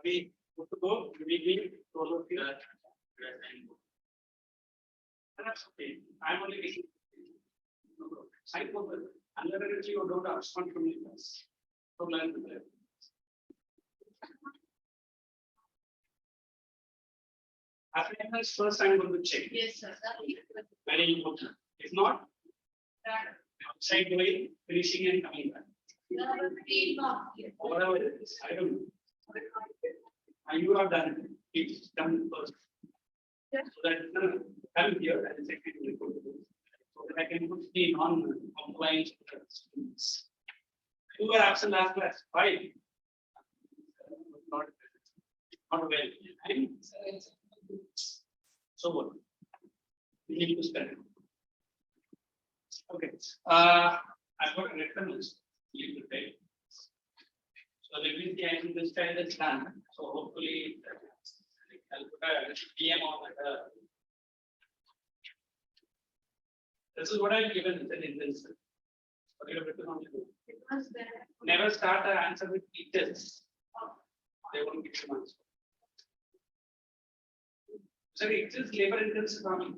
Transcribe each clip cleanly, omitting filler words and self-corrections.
We put to go. We follow the. That's okay. I'm only making. I know that. Unless you don't respond from me, so learn to play. Attendance first I'm going to check. Yes, sir. Very important. If not, outside doing, finishing and coming back. Whatever it is, I don't know. And you have done it. It's done first. Yes. So that I'm here and second report. So that I can put the non-compliant students. You were absent last class. Why? Not well. So what? We need to spend. Okay. I've got a reference. You to pay. So let me see. I think this time is done. So hopefully, I'll put a PM on the. This is what I've given in this. What you have written on the. Never start the answer with teachers. They won't give you answer. So it is labor intensive farming.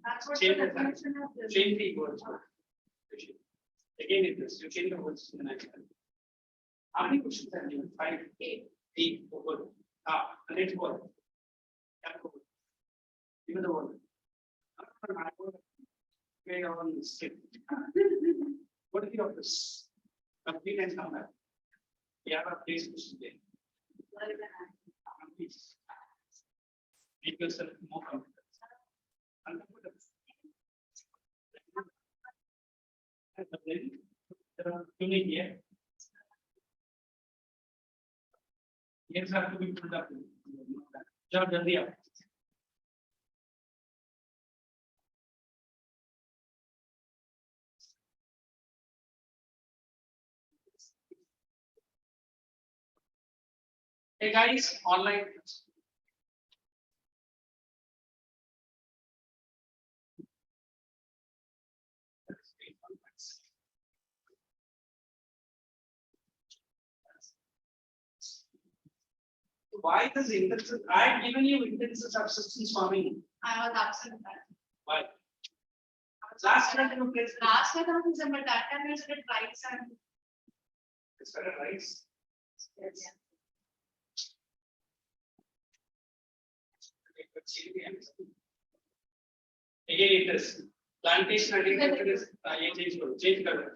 That's what Change the the definition of this. Change the words. Again, it is. You change the words in the next one. How many questions are given? 5, 8 over. The next word. Give me the word. Skip. What is the office? Complete and come back. We have a place to stay. Make yourself more comfortable. There are many here. Yes, have to be pulled up. Job jaldi aao. Hey guys, online. Why does intensive? I've given you intensive subsistence farming. I was absent. Why? Last time you placed. Last time I was in, but that time I said rice and. It's better rice. Yes. Again, it is plantation agriculture is change color.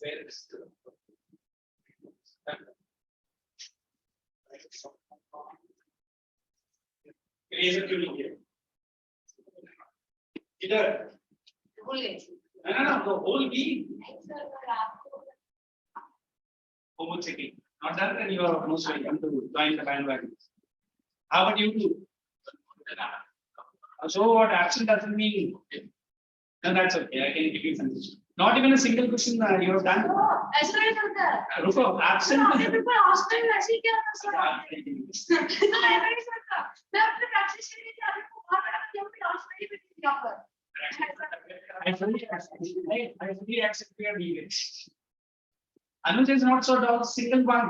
Where is the eraser tuning here? Either. No, the whole beam. Homework checking. Not done, then you are most welcome to join the bandwagon. How about you do? So what absent doesn't mean. No, that's okay. I can give you some. Not even a single question you have done. ऐसा नहीं करता। रुको, absent. people ask me ऐसे क्या करना sir? मैं नहीं करता। मैं अपने practice के लिए आपको बहुत बड़ा जब भी ask नहीं करती यहाँ पर। I fully accept your dealings. Anuj is not so dull, single one.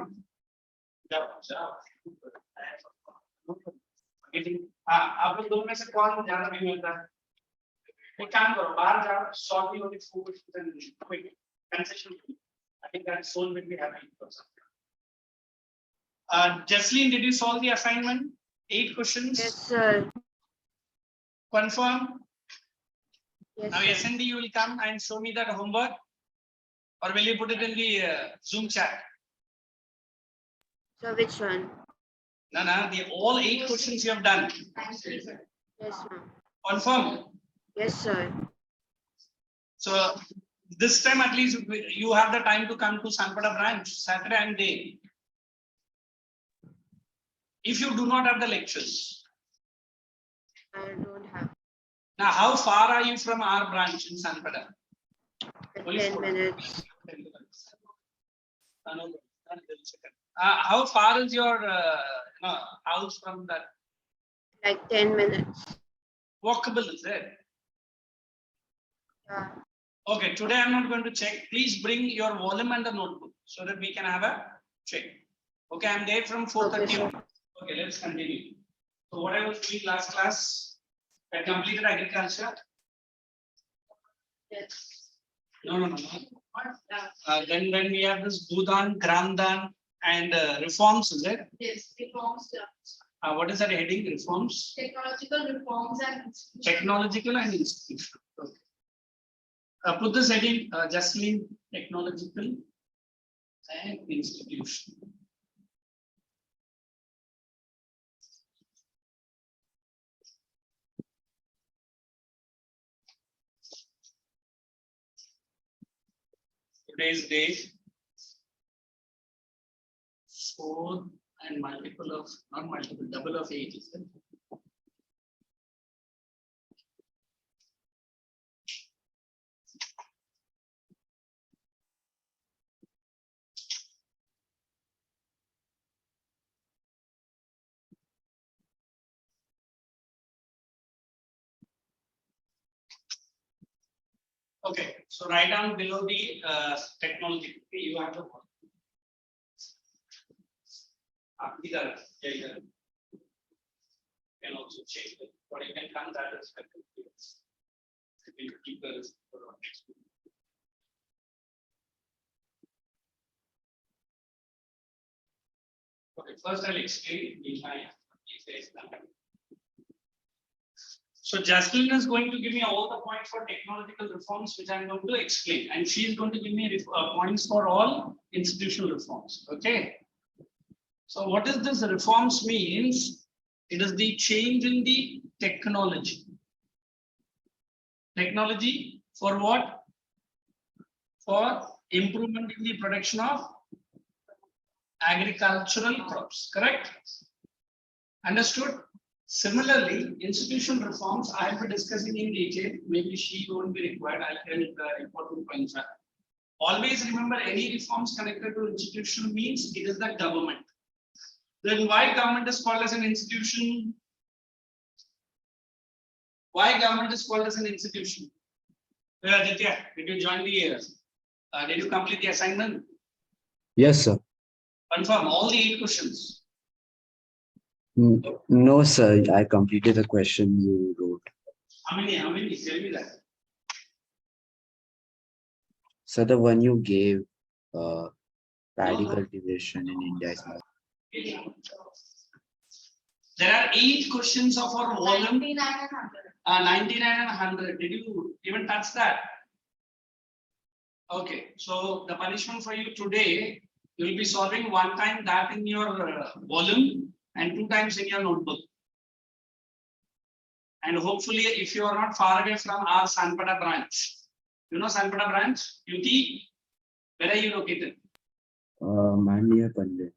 आप लोग दो में से कौन ज्यादा भी मिलता है? एक काम करो, बाहर जाओ, सॉल्व भी होगी, quick concession. I think that soul will be happy. Jesslyn, did you solve the assignment? 8 questions. Yes, sir. Confirm. Yes, Now sir. SND, you will come and show me that homework, or will you put it in the Zoom chat? So which one? No, all 8 questions you have done. Yes, ma'am. Confirm. Yes, sir. So this time at least you have the time to come to Sanpada branch Saturday and day. If you do not have the lectures. I don't have. Now, how far are you from our branch in Sanpada? Only 10 4. minutes. How far is your house from that? Like 10 minutes. Walkable, is it? Yeah. Okay, today I'm not going to check. Please bring your volume and the notebook so that we can have a check. Okay, I'm there from 4:30. Okay, sir. Okay, let's continue. So what I was doing last class, I completed agriculture. Yes. No. Then we have this Bhudan, Gramdan, and reforms, is it? Yes, reforms, What is that heading? Reforms? technological reforms and institutional. Technological and institutional. Okay. Put this heading, Jasleen, technological and institutional. Today's date 4 and multiple of, not multiple, double of 8 is it? Okay, so write down below the technology. Okay, you have the one. Either, yeah. Can also change it, but you can come that as well. It will keep the risk for our next week. Okay, first I'll explain the line. So Jaslyn is going to give me all the points for technological reforms, which I'm going to explain, and she is going to give me points for all institutional reforms. Okay. So what is this reforms means? It is the change in the technology. Technology for what? For improvement in the production of agricultural crops. Correct? Understood? Similarly, institutional reforms I will be discussing in detail. Maybe she won't be required. I'll tell the important points. Always remember, any reforms connected to institution means it is the government. Then why government is called as an institution? Why government is called as an institution? Aditya, did you join the did you complete the assignment? Yes, sir. Confirm all the 8 questions. No, sir. I completed the question you wrote. How many? Tell me that. So the one you gave, paddy cultivation in India is more. There are 8 questions of our volume. 99 and 99 and 100. Did you even touch that? Okay, so the punishment for you today, you will be solving one time that in your volume and 2 times in your notebook. And hopefully, if you are not far away from our Sanpada branch, you know Sanpada branch, UT, where are you located? Near Panvel.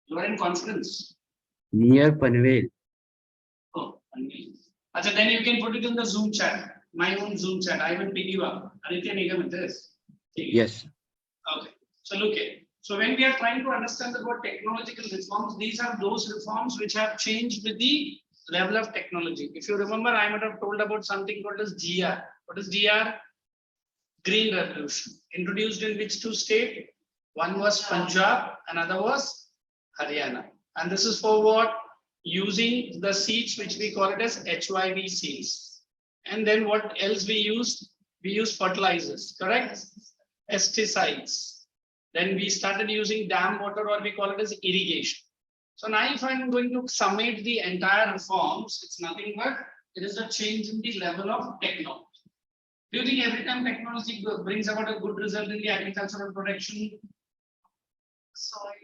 You are in conference. Near Panvel. Oh, Achha, then you can put it in the Zoom chat, my own Zoom chat. I will pick you up. Aditya Nigam, it is. Yes. Okay. So look here. So when we are trying to understand about technological reforms, these are those reforms which have changed with the level of technology. If you remember, I might have told about something called as GR. What is GR? Green Revolution. Introduced in which 2 states? One was Punjab, another was Haryana. And this is for what? Using the seeds which we call it as HYV seeds. And then what else we use? We use fertilizers, correct? Pesticides. Then we started using dam water, or we call it as irrigation. So now if I'm going to summate the entire reforms, it's nothing but it is a change in the level of technology. Do you think every time technology brings about a good result in the agricultural production?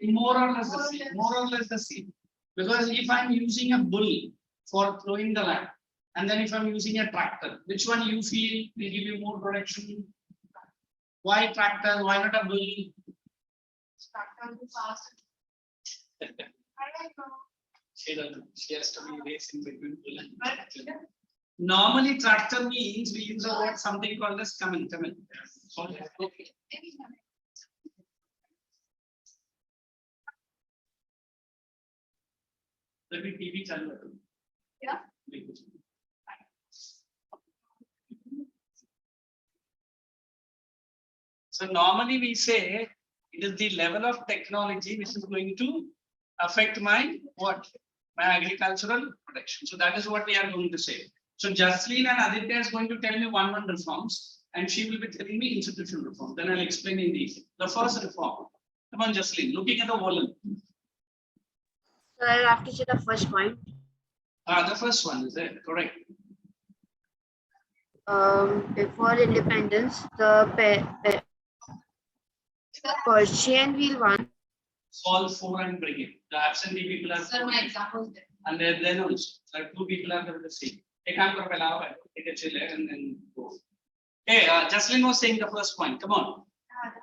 More or less the same. More or less the same. Because if I'm using a bull for plowing the land, and then if I'm using a tractor, which one you feel will give you more production? Why tractor? Why not a bull? Tractor is fast. She has to be racing between bull and tractor. Normally, tractor means we use a word something called as come in. Okay. Let me TV channel. Yeah. So normally we say it is the level of technology which is going to affect my what? My agricultural production. So that is what we are going to say. So Jaslin and Aditya is going to tell me one reforms, and she will be telling me institutional reform. Then I'll explain in these. The first reform. Come on, Jaslin, looking at the volume. So I'll have to say the first point. The first one is it correct? Before independence, the Persian wheel one. Solve 4 and bring it. The absentee people are. Sir, my example is there. And then also, like 2 people are the same. Take a chill and then go. Hey, Jaslin was saying the first point. Come on.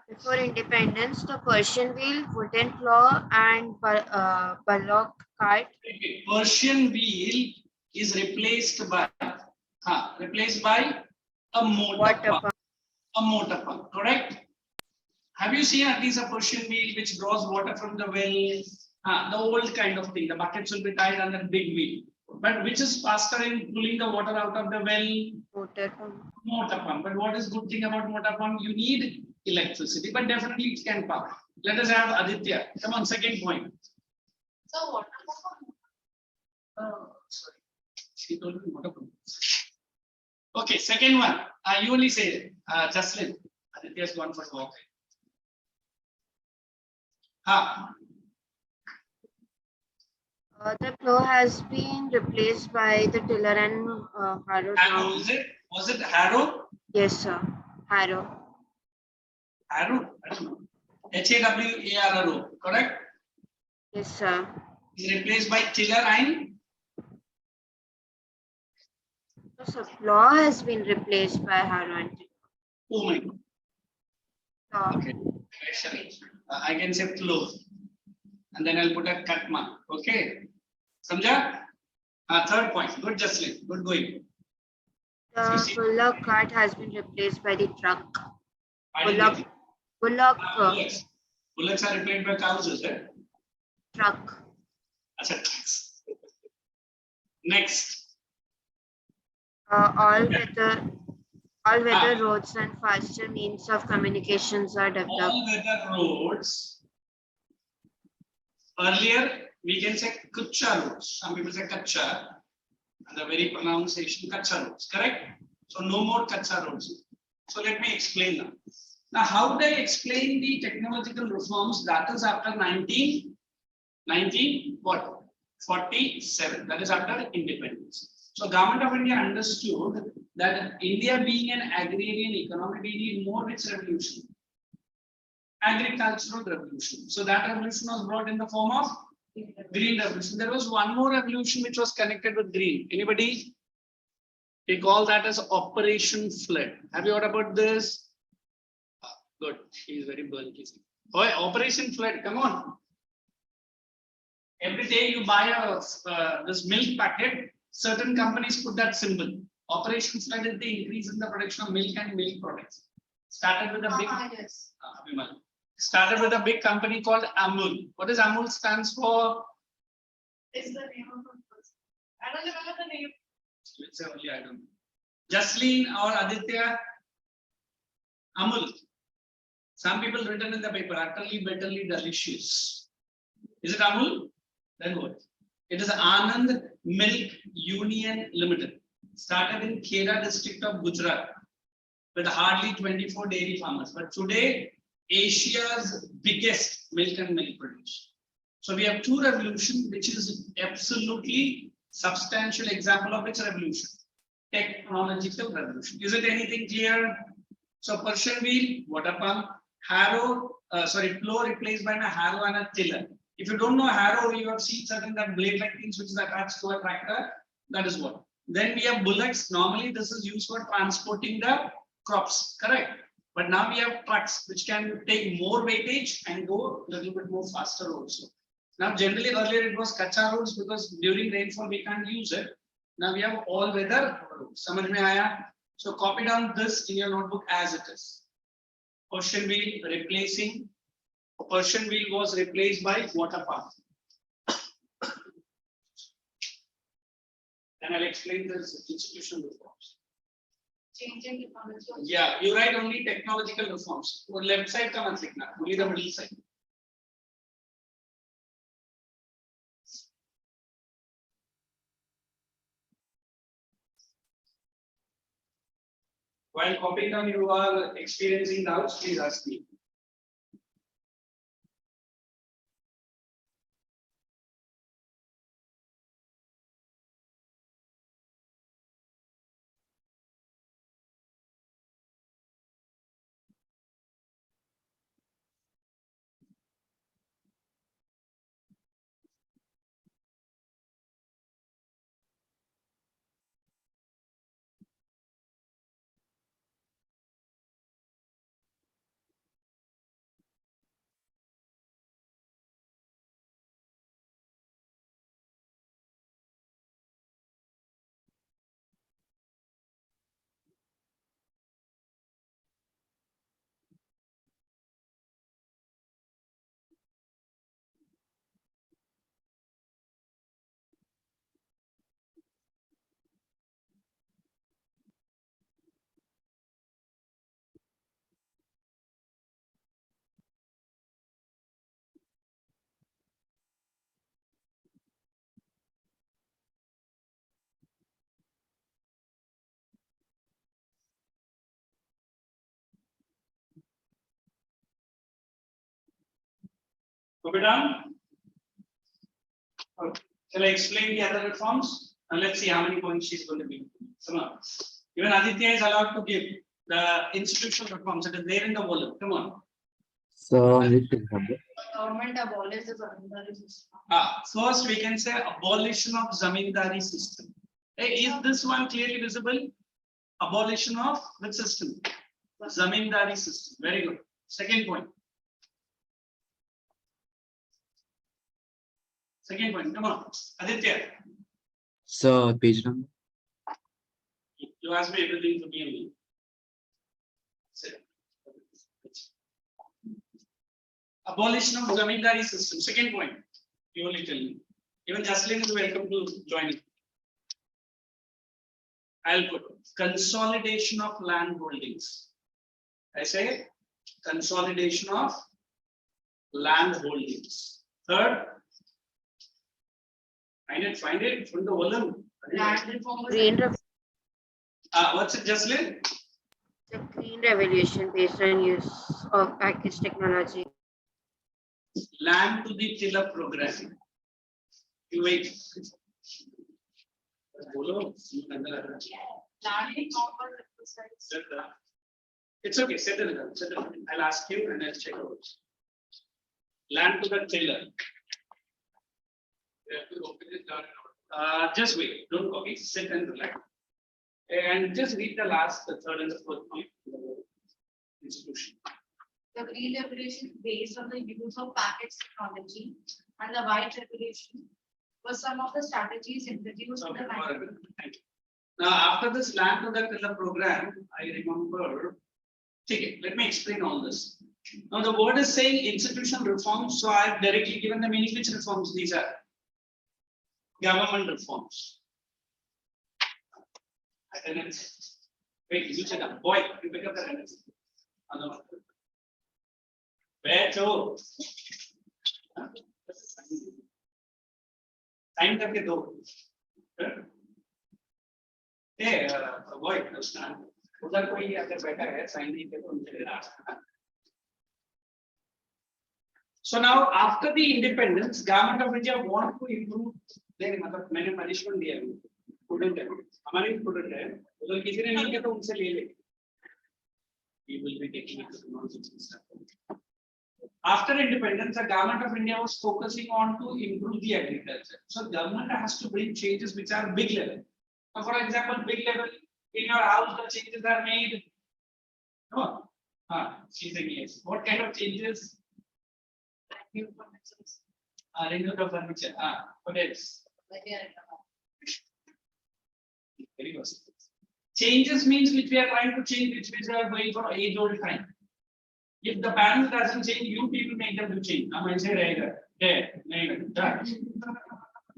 Before independence, the Persian wheel, wooden plow, and bullock cart. Persian wheel is replaced by a motor pump. A motor pump, correct? Have you seen at least a Persian wheel which draws water from the well? The old kind of thing. The buckets will be tied on that big wheel. But which is faster in pulling the water out of the well? Motor pump. Motor pump. But what is good thing about motor pump? You need electricity, but definitely it can power. Let us have Aditya. Come on, second point. So what? Sorry. She told me motor pump. Okay, second one. You only say it. Jaslin. Aditya has gone for a walk. The plow has been replaced by the tiller and harrow. Harrow, is it? Was it harrow? Yes, sir. Harrow. Harrow? I don't know. HAWARRO, correct? Yes, sir. Is replaced by tiller and? So plow has been replaced by harrow and tiller. Oh my God. Plow. Okay. I can say plow. And then I'll put a cut mark. Okay. Samjha? Third point. Good, Jaslin. Good going. The bullock cart has been replaced by the truck. Bullock. Bullocks are replaced by cows, is it? Truck. Trucks. Next. All weather roads and faster means of communications are developed. All weather roads. Earlier, we can say Kucha roads. Some people say Kacha. And the very pronunciation Kacha roads, correct? So no more Kacha roads. So let me explain now. Now, how do I explain the technological reforms? That is after 1947. That is after independence. So government of India understood that India being an agrarian economy, we need more which revolution? Agricultural revolution. So that revolution was brought in the form of green revolution. There was one more revolution which was connected with green. Anybody? We call that as Operation Flood. Have you heard about this? Good. She is very bulky. Oh, Operation Flood. Come on. Every day you buy this milk packet. Certain companies put that symbol. Operation Flood is the increase in the production of milk and milk products. Started with a big. Yes. Started with a big company called Amul. What does Amul stands for? Is the name of the person. I don't remember the name. Let's say only I don't know. Jaslin or Aditya? Amul. Some people written in the paper, utterly, bitterly delicious. Is it Amul? Then what? It is Anand Milk Union Limited. Started in Khera district of Gujarat with hardly 24 dairy farmers. But today, Asia's biggest milk and milk producer. So we have two revolutions, which is absolutely substantial example of which revolution? Technological revolution. Is it anything clear? So Persian wheel, water pump, harrow, plow replaced by a harrow and a tiller. If you don't know harrow, you have seen certain that blade-like things which is attached to a tractor. That is what. Then we have bullocks. Normally, this is used for transporting the crops, correct? But now we have trucks which can take more weightage and go a little bit more faster also. Now, generally earlier it was kacha roads because during rainfall we can't use it. Now we have all weather roads. समझ में आया? So copy down this in your notebook as it is. Persian wheel replacing. Persian wheel was replaced by water path. Then I'll explain this institutional reforms. Changing technology. Yeah, you write only technological reforms. वो left side का मत लिखना, only the middle side. While copying down, you are experiencing doubts, please ask me. Copy down. Okay. Shall I explain the other reforms? And let's see how many points she's going to be. Come on. Even Aditya is allowed to give the institutional reforms. It is there in the volume. Come on. So, Government abolished the zamindari system. First, we can say abolition of zamindari system. Hey, is this one clearly visible? Abolition of which system? Zamindari system. Very good. Second point. Second point. Come on, Aditya. so page number. You asked me everything to be only. Abolition of zamindari system. Second point. You only tell me. Even Jaslin is welcome to join. I'll put consolidation of land holdings. I say consolidation of land holdings. Third, find it from the volume. Land reform was Green, What's it, Jaslin? the green revolution based on use of package technology. Land to the tiller program. You wait. Bolo. land reform was emphasized. It's okay. Settle it down. Settle it. I'll ask you and I'll check out. Land to the tiller. Just wait. Don't copy. Sit and relax. And just read the last, the third and the fourth point. Institution. The green revolution based on the use of package technology and the white revolution was some of the strategies introduced in Okay, the all right. Thank you. Now, after this land to the tiller program, I remember. Okay, let me explain all this. Now, the word is saying institutional reforms, so I have directly given the meaning. Which reforms these are? Government reforms. Attendance. Wait, you said that. Boy, you pick up the attendance. Where to? Time करके दो. Boy, उधर कोई अगर बैठा है sign नहीं किया तो उनसे लेना. So now after the independence, government of India want to improve. देख मतलब मैंने punishment दिया है. Student है, हमारे student है. उधर किसी ने नहीं किया तो उनसे ले ले. We will be taking it to nonsense. After independence, the government of India was focusing on to improve the agriculture. So government has to bring changes which are big level. Now, for example, big level in your house, the changes are made. No, she's saying yes. What kind of changes? new furnitures. Rental of furniture. What else? Very good. Changes means which we are trying to change, which we are going for age old time. If the parents doesn't change, you people make them to change. I'm say रहेगा. Okay, नहीं डर.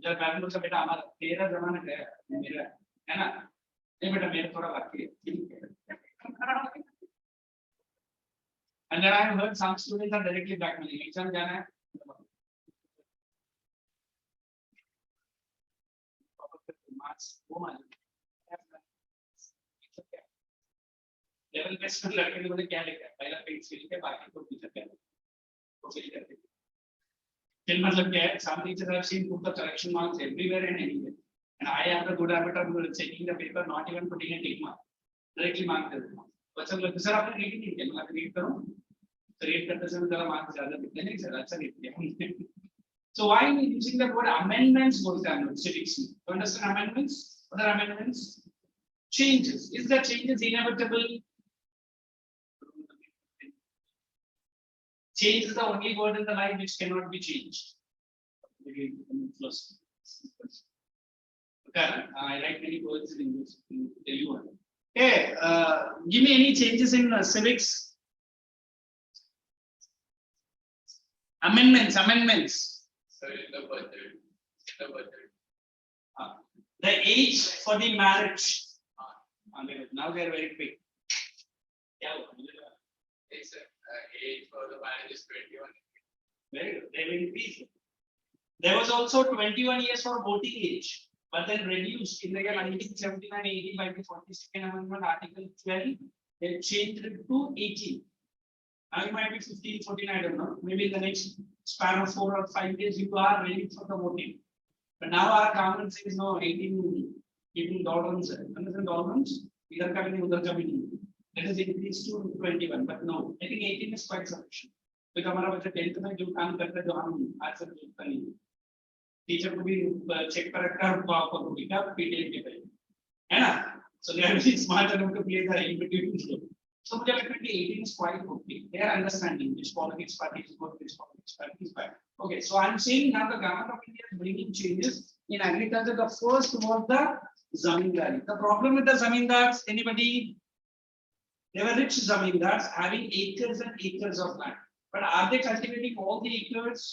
जब parents बोलता बेटा हमारा तेरा जमाना गया, मेरा है ना? नहीं बेटा मेरा थोड़ा बाकी है. And then I have heard some students are directly blackmailing. Exam जाना है. लेवल बेस्ट में लड़के ने क्या लिखा है पहला पेज फिल के बाकी को टीचर क्या तो फिल करते हैं फिल मतलब क्या है some teachers have seen put the correction marks everywhere and anywhere and I have the good habit of checking the paper not even putting a tick mark directly mark कर देता हूं बच्चा लोग सर आपने read नहीं किया मतलब read करो रीड करते समय जरा मार्क्स ज्यादा दिखते नहीं सर अच्छा रीड किया so why are we using the word amendments बोलते हैं हम लोग civics में to understand amendments what are amendments changes is the changes inevitable. Change is the only word in the life which cannot be changed. Okay, I write many words in English. Tell you one. Hey, give me any changes in civics. Amendments. Sorry, the budget. The age for the marriage. Now they are very quick. It's age for the marriage is 21. Very good. They will increase. There was also 21 years for voting age, but then reduced in the year 1979-80 by the 42nd Amendment, Article 12. They changed it to 18. Now it might be 15, 14, I don't know. Maybe in the next span of 4 or 5 years, you are ready for the voting. But now our government says no, 18 dollars. Understand dollars? Either coming, either coming. Let us increase to 21, but no, I think 18 is quite sufficient. Because हमारा बच्चा 10th में जो काम करता है जो हम आज से करता नहीं टीचर को भी चेक पर रखकर बाप को भी क्या पीटीएम के पे है ना so they are very smart enough to play the in between game. So मुझे लगता है कि 18 is quite okay. They are understanding which politics party is good, which politics party is bad. Okay, so I'm saying now the government of India is bringing changes in agriculture. The first was the zamindari. The problem with the zamindars, anybody? They were rich zamindars having acres and acres of land. But are they cultivating all the acres?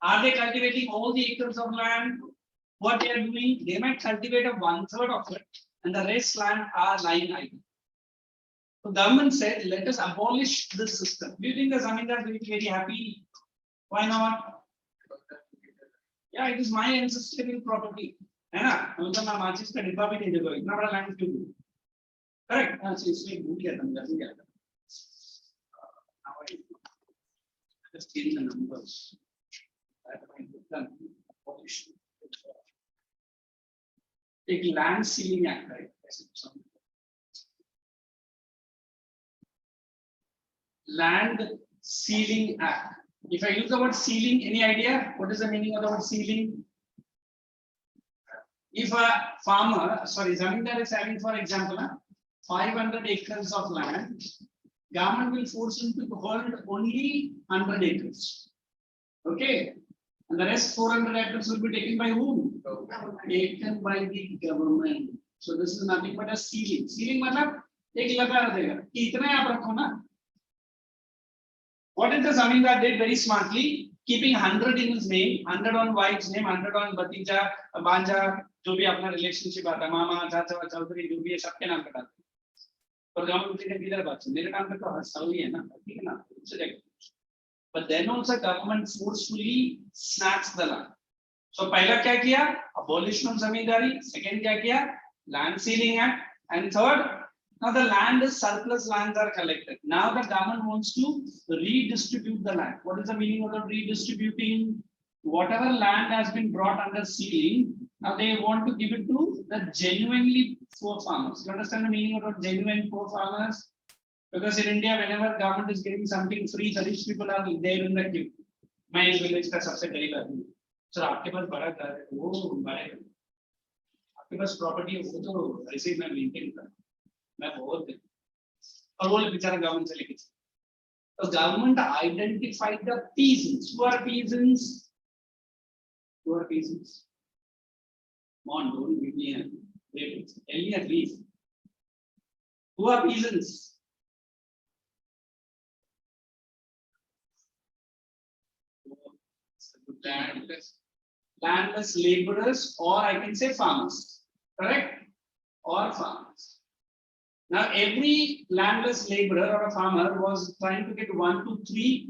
Are they cultivating all the acres of land? What they are doing, they might cultivate a 1/3 of it, and the rest land are lying idle. So government said, let us abolish this system. Do you think the zamindars will be very happy? Why not? Yeah, it is my ancestral property. है ना मतलब मैं माचिस का डिब्बा भी नहीं देगा इतना बड़ा लैंड क्यों करेक्ट हां सो इसमें भूल गया था मैं जल्दी गया था just change the numbers एक लैंड सीलिंग एक्ट है land ceiling act if I use the word ceiling any idea what is the meaning of the word ceiling? If a farmer, sorry, zamindar is having, for example, 500 acres of land, government will force him to hold only 100 acres. Okay, and the rest 400 acres will be taken by whom? Taken by the government. So this is nothing but a ceiling. Ceiling मतलब एक लगा रहेगा कि इतना आप रखो ना. What did the zamindar did very smartly? Keeping 100 in his name, 100 on wife's name, 100 on batija, banja, जो भी अपना रिलेशनशिप आता है मामा चाचा चौधरी जो भी है सबके नाम पे डालते हैं और गांव में किधर बात है मेरे नाम पे तो हर साल ही है ना ठीक है ना उससे देखो but then also government forcefully snatched the land. So पहला क्या किया abolition of zamindari, second क्या किया land ceiling act, and third now the land is surplus lands are collected. Now the government wants to redistribute the land. What is the meaning of redistributing? Whatever land has been brought under ceiling, now they want to give it to the genuinely poor farmers. You understand the meaning of genuine poor farmers? Because in India, whenever government is giving something free, the rich people are there in the queue. मैं इस village का सबसे गरीब आदमी हूँ. Sir आपके पास बड़ा घर है, वो बड़े आपके पास प्रॉपर्टी है, वो तो ऐसे ही मैं मेंटेन कर मैं बहुत और वो बेचारा गवर्नमेंट से लेके The government identified the peasants. Who are peasants? Who are peasants? Come on, don't give me a label. Tell me at least. Who are peasants? Landless laborers, or I can say farmers. Correct? Or farmers. Now, every landless laborer or a farmer was trying to get 1 to 3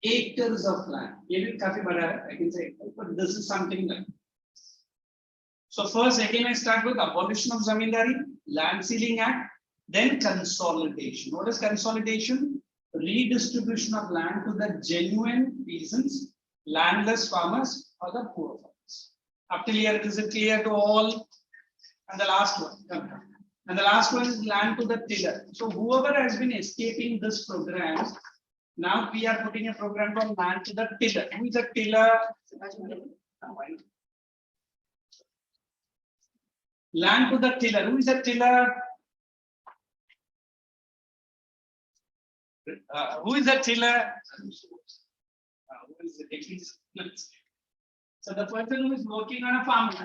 acres of land. I can say, but this is something like. So first, again, I start with abolition of Zamindari, Land Ceiling Act, then consolidation. What is consolidation? Redistribution of land to the genuine peasants, landless farmers, or the poor farmers. Up till here, is it clear to all? And the last one. And the last one is land to the tiller. So whoever has been escaping this program, now we are putting a program from land to the tiller. Who is a tiller? Land to the tiller. Who is a tiller? Who is a tiller? Who is it? So the person who is working on a farm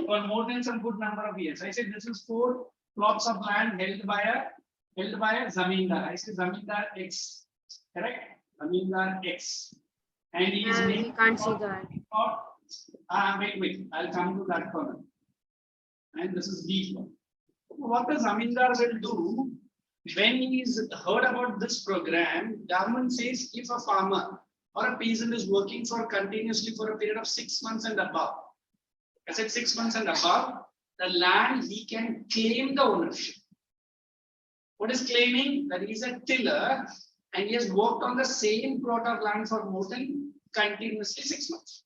for more than some good number of years. I said this is 4 plots of land held by a zamindar. I say zamindar X. Correct? Zamindar X. And he is We can't see that. Wait. I'll come to that corner. And this is D one. What the zamindar will do when he is heard about this program, government says if a farmer or a peasant is working for continuously for a period of 6 months and above, I said 6 months and above, the land he can claim the ownership. What is claiming? That he is a tiller and he has worked on the same plot of land for more than continuously 6 months.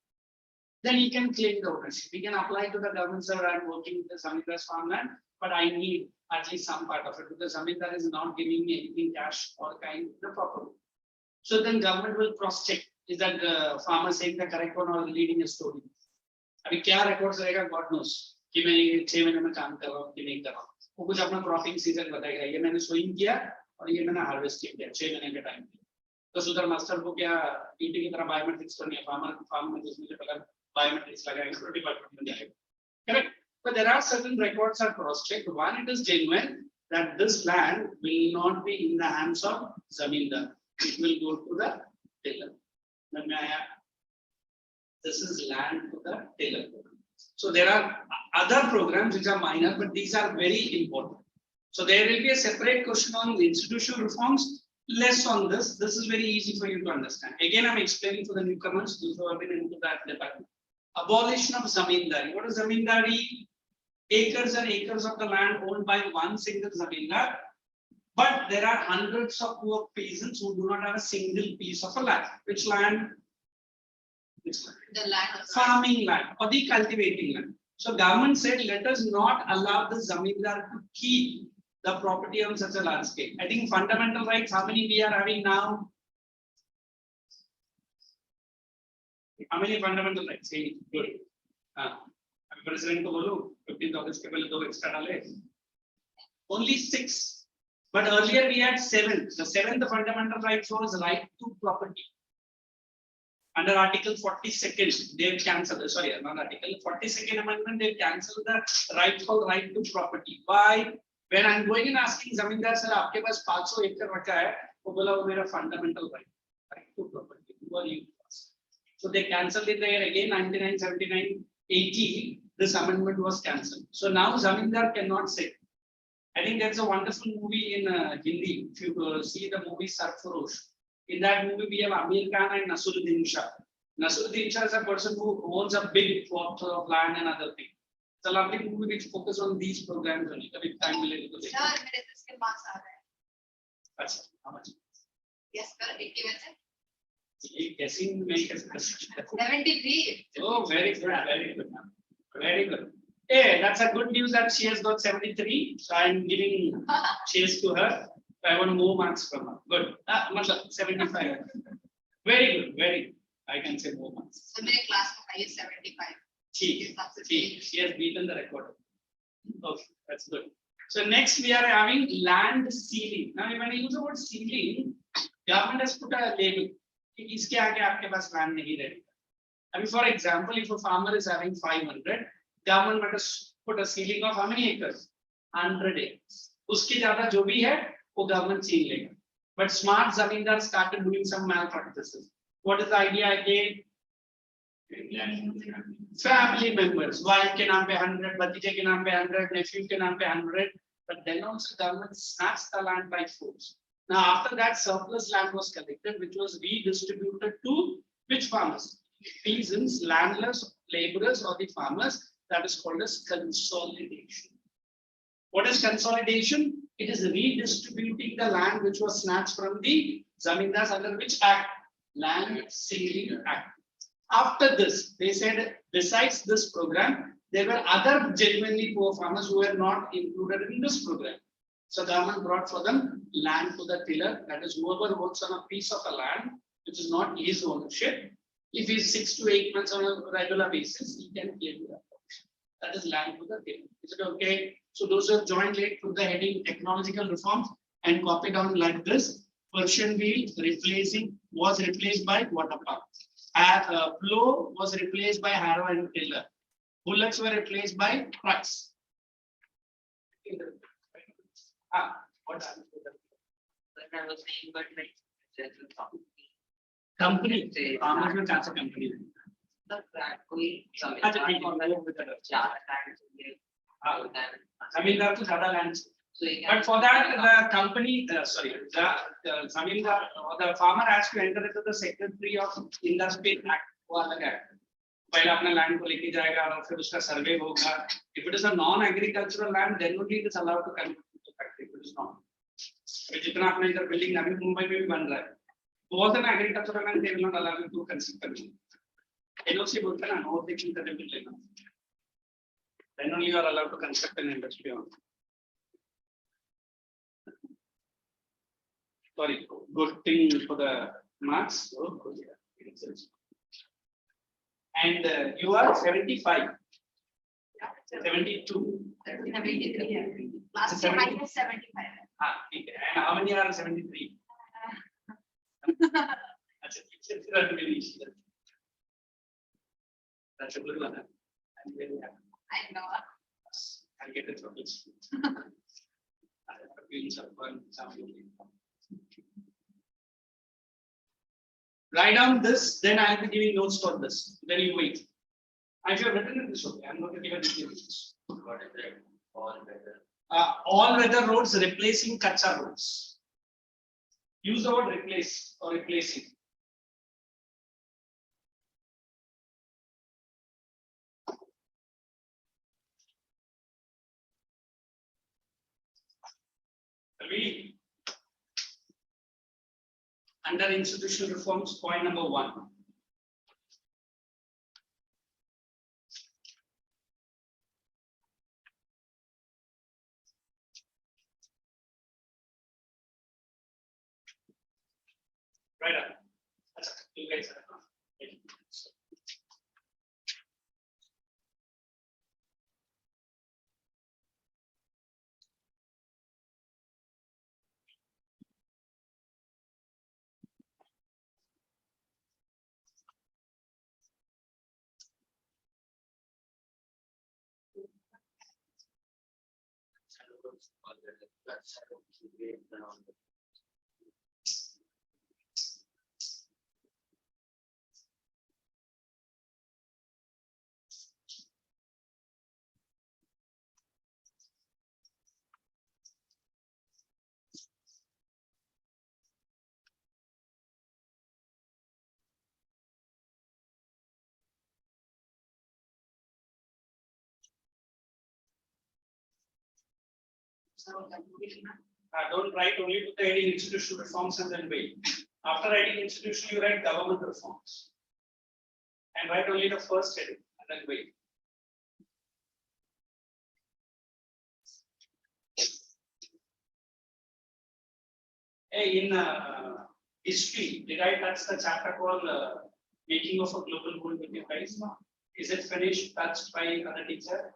Then he can claim the ownership. He can apply to the government, sir, I'm working with the Zamindar's farmland, but I need at least some part of it because Zamindar is not giving me anything cash or kind the proper. So then government will cross check. Is that the farmer saying the correct one or leading a story? अभी क्या records रहेगा God knows कि मैं 6 महीने में काम कर रहा हूँ कि नहीं कर रहा हूँ. वो कुछ अपना क्रॉपिंग सीजन बताएगा. ये मैंने सोइंग किया और ये मैंने हार्वेस्टिंग किया 6 महीने के टाइम पे. तो सुधर मास्टर को क्या ईटी की तरह बायोमेट्रिक्स करनी है. फार्म में जिसमें पहले बायोमेट्रिक्स लगाएगा तो डिपार्टमेंट में जाएगा. Correct. But there are certain records are cross-checked. One, it is genuine that this land will not be in the hands of Zamindar. It will go to the tiller. This is land to the tiller. So there are other programs which are minor, but these are very important. So there will be a separate question on institutional reforms, less on this. This is very easy for you to understand. Again, I'm explaining for the newcomers who have been into that department. Abolition of Zamindari. What is Zamindari? Acres and acres of the land owned by one single Zamindar. But there are hundreds of poor peasants who do not have a single piece of a land. Which land? Which land? The land of Farming land or the cultivating land. So government said, let us not allow the Zamindar to keep the property on such a large scale. I think fundamental rights, how many we are having now? How many fundamental rights? Hey, good. President को 15th August के पहले 2 extra डाले. Only 6. But earlier we had 7. The 7th fundamental rights was right to property. Under Article 42nd, they cancelled. Sorry, not Article 42nd Amendment. They cancelled the rightful right to property. Why? When I'm going and asking Zamindar sir, आपके पास 500 एकड़ रखा है, वो बोला वो मेरा fundamental right to property. Who are you? So they cancelled it there again. 99, 79, 80. This amendment was cancelled. So now Zamindar cannot say. I think there's a wonderful movie in Hindi. If you see the movie Sarfarosh, in that movie we have Amir Khan and Nasiruddin Shah. Nasiruddin Shah is a person who owns a big plot of land and other things. It's a lovely movie which focuses on these programs only. The big time related to this. Sir, मेरे इसके marks आ रहे हैं. That's how much? Yes, sir. 80 में से. Guessing make a 73. Oh, very good, very good. Very good. Hey, that's a good news that she has got 73. So I'm giving cheers to her. I want more marks from her. Good. 75. Very good, very good. I can say more marks. So मेरे class में highest 75. She has beaten the record. Okay, that's good. So next we are having land ceiling. Now when I use the word ceiling, Government has put a label. कि इसके आगे आपके पास land नहीं रहेगा. I mean, for example, if a farmer is having 500, government must put a ceiling of how many acres? 100 acres. उसके ज़्यादा जो भी है, वो government छीन लेगा. But smart zamindar started doing some malpractices. What is the idea again? Family members, wife के नाम पे 100, भतीजे के नाम पे 100, nephew के नाम पे 100. But then also government snatched the land by force. Now after that, surplus land was collected, which was redistributed to which farmers? Peasants, landless, laborers, or the farmers. That is called as consolidation. What is consolidation? It is redistributing the land which was snatched from the zamindars under which act? Land Ceiling Act. After this, they said, besides this program, there were other genuinely poor farmers who were not included in this program. So government brought for them land to the tiller. That is, whoever works on a piece of a land which is not his ownership, if he's 6 to 8 months on a regular basis, he can claim that. That is land to the tiller. Is it okay? So those who have joined late, put the heading technological reforms and copy down like this. Persian wheel was replaced by water pump. Plow was replaced by harrow and tiller. Bullocks were replaced by trucks. What happened to them? Like I was saying, but like there's a Company. Farmers में कौन सा company है? the brand कोई अच्छा, ठीक है, वो भी करता है. ज्यादा land चाहिए, हाँ. then जमींदार को ज़्यादा land. so you But for that, the company, the zamindar or the farmer has to enter into the Secretary of Industry Act. वो अलग है. पहले अपना land को लेके जाएगा और फिर उसका survey होगा. If it is a non-agricultural land, then only it is allowed to come to the factory. It is not. जितना अपने इधर building अभी मुंबई में भी बन रहा है, बहुत है agricultural land, they will not allow you to construct. NOC बोलते हैं ना, no taking the building. Then only you are allowed to construct an industry on. Sorry, good thing for the marks. Oh, good, yeah. And you are 75. 72. Last year I was 75. Okay. And how many are 73? That's a good one. I'm very happy. I know. I'll get it from this. I have been some. Write down this, then I'll be giving notes for this. Then you wait. If you have written it this way, I'm going to give a details. what is it? All weather. All-weather roads replacing kacha roads. Use the word replace or replacing. Read. Under institutional reforms, point number 1. Right up. You guys are. All weather. That's great. Don't write only to the heading institutional reforms and then wait. After writing institutional, you write government reforms. And write only the first heading and then wait. Hey, in history, did I touch the chapter called Making of a Global World with you guys? Is it finished, touched by other teacher?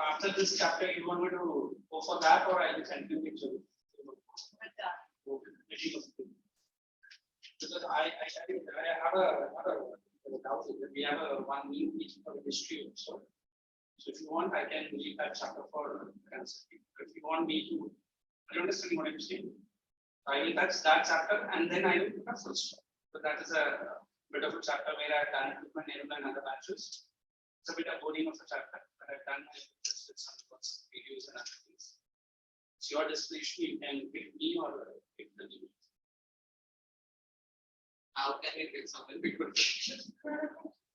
After this chapter, you want me to go for that, or I will continue to? Because I have a doubt that we have one new piece for history also. So if you want, I can leave that chapter for answer. If you want me to, I don't understand what I'm saying. I will touch that chapter and then I will pick up full stop. So that is a bit of a chapter where I've done it with my neighbor and other batches. It's a bit of boring of a chapter, but I've done just with some videos and other things. It's your destination, you can pick me or pick the new. How can we get something big?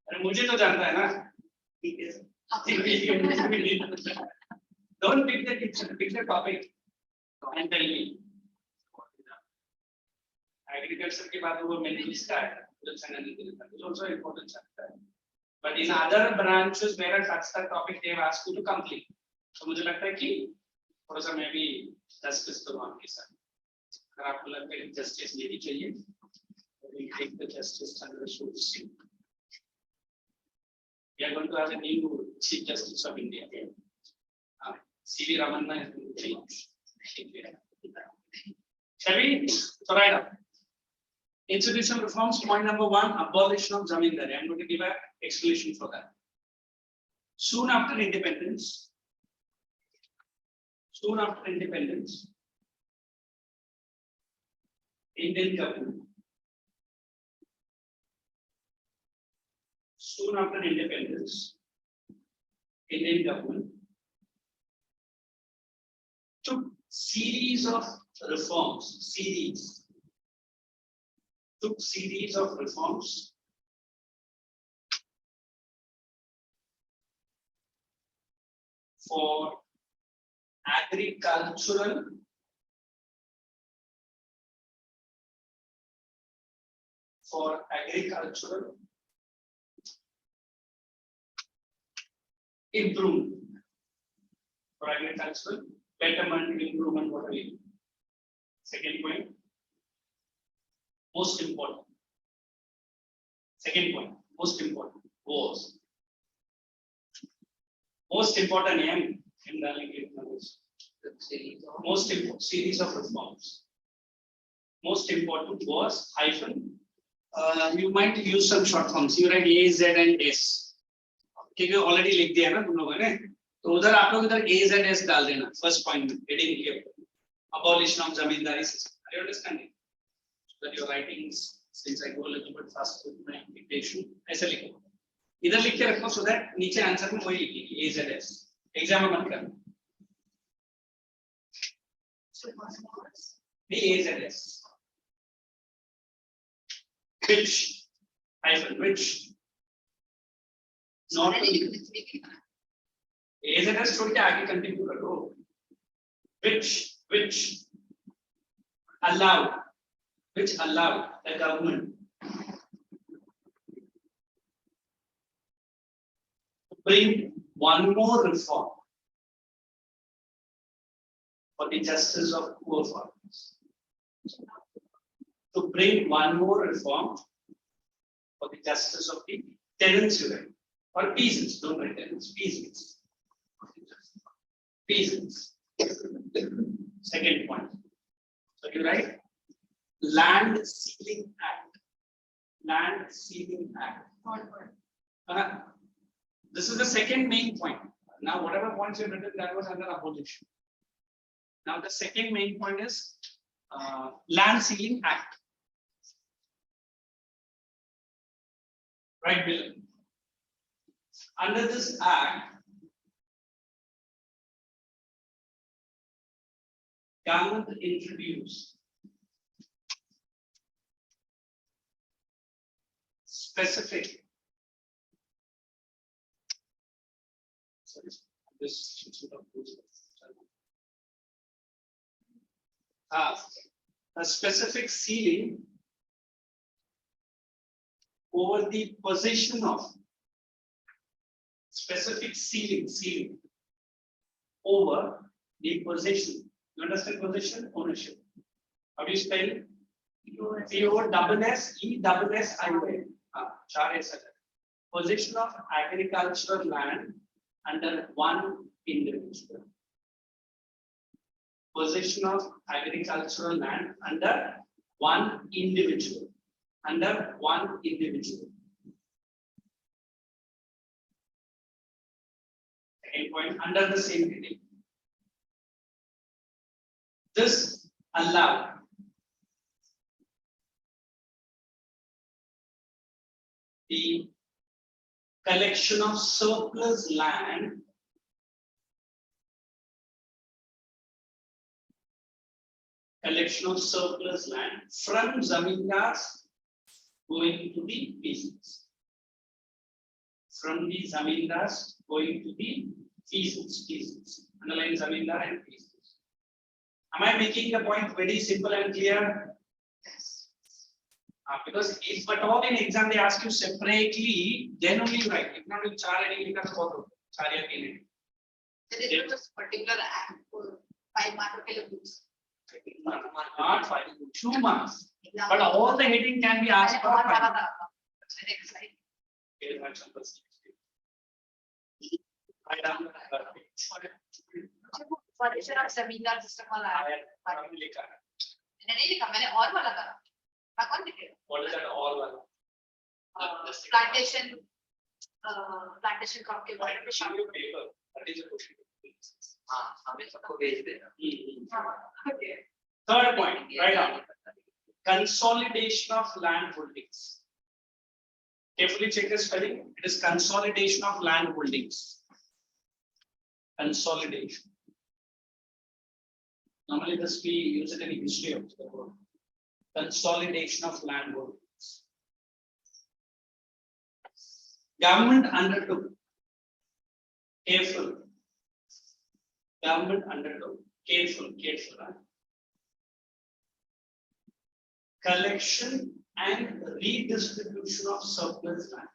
अरे मुझे तो जानता है ना ठीक है don't pick the topic and tell me agriculture के बाद वो minerals का है it's also important chapter but in other branches where I touch the topic they have asked you to complete so मुझे लगता है कि थोड़ा सा मैं भी justice करूँ आपके साथ अगर आपको लगता है justice ये भी चाहिए we take the justice and resource. We are going to have a new Chief Justice of India. C.V. Ramanna is going to change. Shall we? So right up. Institutional reforms, point number 1, abolition of Zamindari. I am going to give an explanation for that. Soon after independence, Indian government. Soon after independence, Indian government took series of reforms, for agricultural improvement, for agricultural betterment, improvement, whatever. Second point, most important. Second point, most important was most important aim in the most important series of reforms. Most important was hyphen. You might use some short forms. You write A, Z, and S. क्योंकि already लिख दिया ना तुम लोगों ने तो उधर आप लोग इधर A Z S डाल देना फर्स्ट पॉइंट में हेडिंग के abolition of zamindari system. Are you understanding? So that your writings, since I go a little bit fast with my dictation, ऐसे लिखो इधर लिख के रखो so that नीचे आंसर में वही लिखिए A Z S एग्जाम में मत करना A Z S which not as it has told आगे continue करो which allowed the government to bring one more reform for the justice of poor farmers. To bring one more reform for the justice of the tenants or peasants, don't write tenants, peasants. Second point. So you write Land Ceiling Act. This is the second main point. Now, whatever points you've written, that was under abolition. Now, the second main point is Land Ceiling Act. Right, Bill? Under this act, government introduced specific. Sorry, this a specific ceiling over the possession of specific ceiling over the possession. You understand possession? Ownership. How do you spell it? POSSESSIY. Possession of agricultural land under one individual. Possession of agricultural land under one individual. Under one individual. Second point, under the same heading. This allowed the collection of surplus land from zamindars going to the peasants. From the zamindars going to the peasants. Underline zamindar and peasants. Am I making the point very simple and clear? Yes. Because if at all in exam they ask you separately, then only you write. If not, you char and you can follow. There is just particular act for 5 mark books. Not 5, 2 marks. But all the heading can be asked for 5. Very much understood. I am Formation of seminar system वाला है। मैंने नहीं लिखा, मैंने और वाला करा। मैं कौन लिखे? What is that all one? Plantation crop के बारे में। Show your paper. That is a question. हाँ, हमें सबको भेज देना। Okay. Third point, right on. Consolidation of land holdings. Carefully check the spelling. It is consolidation of land holdings. Consolidation. Normally this we use it in history of the word. Consolidation of land holdings. Government undertook. Careful. Government undertook. Careful. Collection and redistribution of surplus land.